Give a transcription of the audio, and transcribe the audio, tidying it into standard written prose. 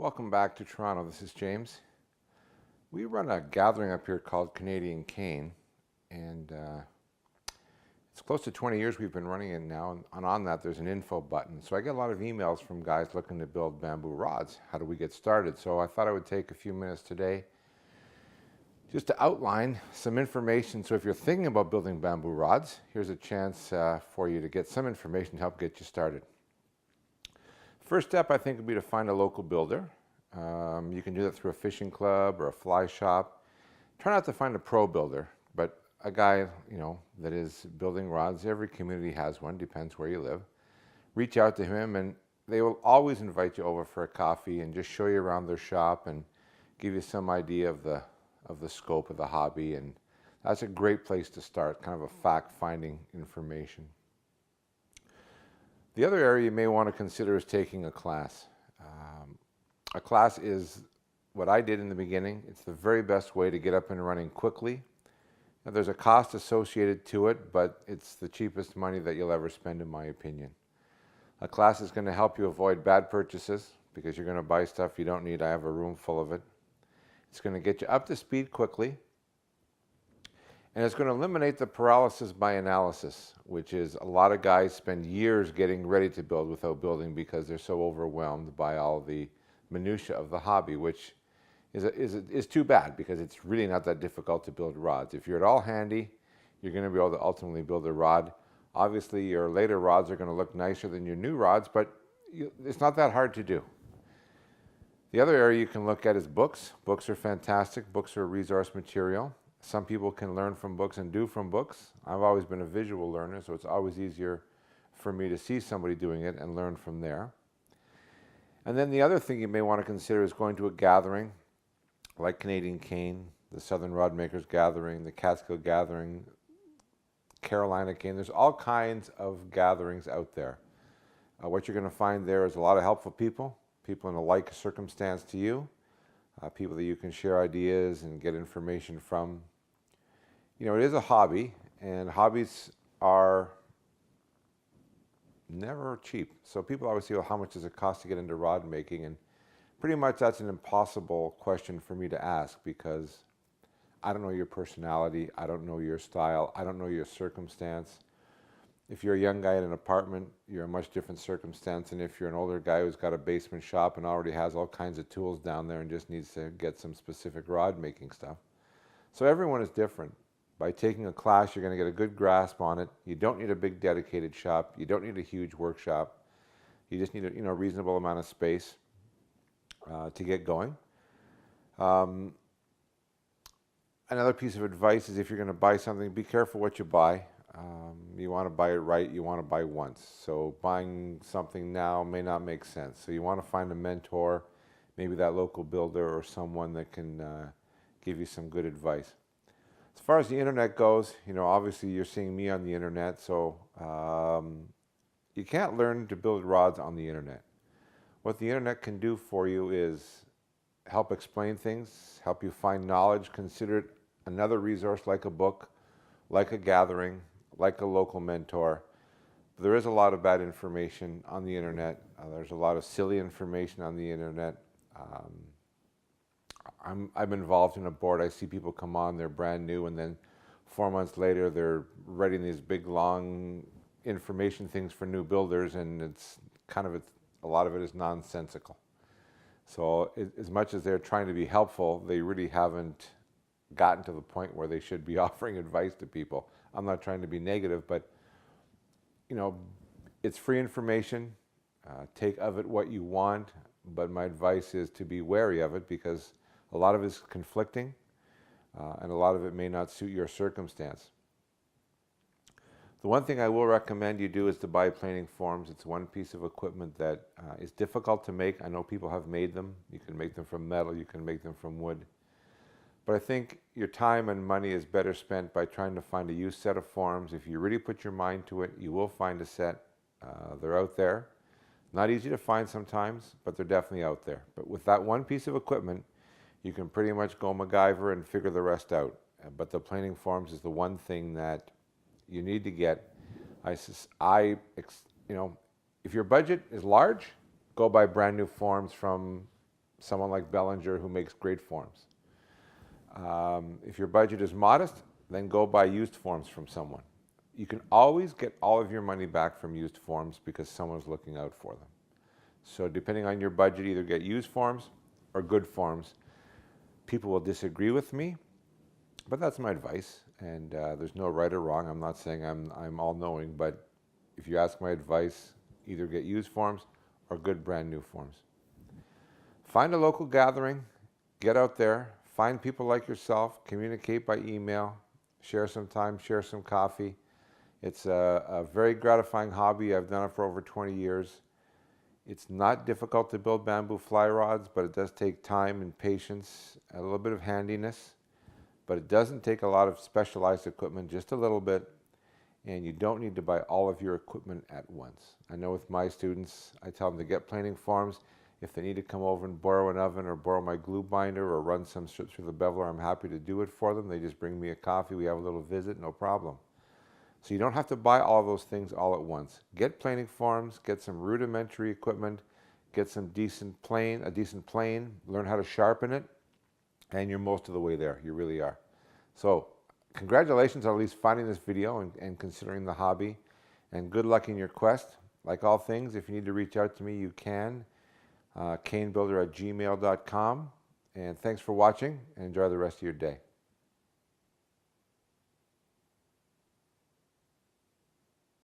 Welcome back to Toronto. This is James. We run a gathering up here called Canadian Cane, and it's close to 20 years we've been running it now, and on that there's an info button. So I get a lot of emails from guys looking to build bamboo rods. How do we get started? So I thought I would take a few minutes today just to outline some information. So if you're thinking about building bamboo rods, here's a chance for you to get some information to help get you started. First step, I think, would be to find a local builder. You can do that through a fishing club or a fly shop. Try not to find a pro builder, but a guy, that is building rods. Every community has one, depends where you live. Reach out to him, and they will always invite you over for a coffee and just show you around their shop and give you some idea of the scope of the hobby. And that's a great place to start, kind of a fact-finding information. The other area you may want to consider is taking a class. A class is what I did in the beginning. It's the very best way to get up and running quickly. Now, there's a cost associated to it, but it's the cheapest money that you'll ever spend, in my opinion. A class is going to help you avoid bad purchases because you're going to buy stuff you don't need. I have a room full of it. It's going to get you up to speed quickly. And it's going to eliminate the paralysis by analysis, which is a lot of guys spend years getting ready to build without building because they're so overwhelmed by all the minutia of the hobby, which is too bad because it's really not that difficult to build rods. If you're at all handy, you're going to be able to ultimately build a rod. Obviously, your later rods are going to look nicer than your new rods, but it's not that hard to do. The other area you can look at is books. Books are fantastic. Books are resource material. Some people can learn from books and do from books. I've always been a visual learner, so it's always easier for me to see somebody doing it and learn from there. And then the other thing you may want to consider is going to a gathering like Canadian Cane, the Southern Rod Makers Gathering, the Catskill Gathering, Carolina Cane. There's all kinds of gatherings out there. What you're going to find there is a lot of helpful people in a like circumstance to you, people that you can share ideas and get information from. It is a hobby, and hobbies are never cheap. So people always say, well, how much does it cost to get into rod making? And pretty much that's an impossible question for me to ask because I don't know your personality, I don't know your style, I don't know your circumstance. If you're a young guy in an apartment, you're a much different circumstance than if you're an older guy who's got a basement shop and already has all kinds of tools down there and just needs to get some specific rod making stuff. So everyone is different. By taking a class, you're going to get a good grasp on it. You don't need a big dedicated shop. You don't need a huge workshop. You just need a reasonable amount of space to get going. Another piece of advice is if you're going to buy something, be careful what you buy. You want to buy it right. You want to buy once. So buying something now may not make sense. So you want to find a mentor, maybe that local builder or someone that can give you some good advice. As far as the internet goes, obviously you're seeing me on the internet, so you can't learn to build rods on the internet. What the internet can do for you is help explain things, help you find knowledge. Consider it another resource like a book, like a gathering, like a local mentor. There is a lot of bad information on the internet. There's a lot of silly information on the internet. I'm involved in a board. I see people come on, they're brand new, and then 4 months later they're writing these big long information things for new builders, and it's a lot of it is nonsensical. So as much as they're trying to be helpful, they really haven't gotten to the point where they should be offering advice to people. I'm not trying to be negative, but it's free information. Take of it what you want, but my advice is to be wary of it because a lot of it is conflicting, and a lot of it may not suit your circumstance. The one thing I will recommend you do is to buy planing forms. It's one piece of equipment that is difficult to make. I know people have made them. You can make them from metal, you can make them from wood. But I think your time and money is better spent by trying to find a used set of forms. If you really put your mind to it, you will find a set. They're out there. Not easy to find sometimes, but they're definitely out there. But with that one piece of equipment, you can pretty much go MacGyver and figure the rest out. But the planing forms is the one thing that you need to get. If your budget is large, go buy brand new forms from someone like Bellinger who makes great forms. If your budget is modest, then go buy used forms from someone. You can always get all of your money back from used forms because someone's looking out for them. So depending on your budget, either get used forms or good forms. People will disagree with me, but that's my advice. And there's no right or wrong. I'm not saying I'm all-knowing, but if you ask my advice, either get used forms or good brand new forms. Find a local gathering, get out there, find people like yourself, communicate by email, share some time, share some coffee. It's a very gratifying hobby. I've done it for over 20 years. It's not difficult to build bamboo fly rods, but it does take time and patience, a little bit of handiness. But it doesn't take a lot of specialized equipment, just a little bit. And you don't need to buy all of your equipment at once. I know with my students, I tell them to get planing forms. If they need to come over and borrow an oven or borrow my glue binder or run some strips through the beveler, I'm happy to do it for them. They just bring me a coffee, we have a little visit, no problem. So you don't have to buy all those things all at once. Get planing forms, get some rudimentary equipment, get some a decent plane, learn how to sharpen it, and you're most of the way there. You really are. So congratulations on at least finding this video and considering the hobby, and good luck in your quest. Like all things, if you need to reach out to me, you can. canebuilder@gmail.com. And thanks for watching, and enjoy the rest of your day.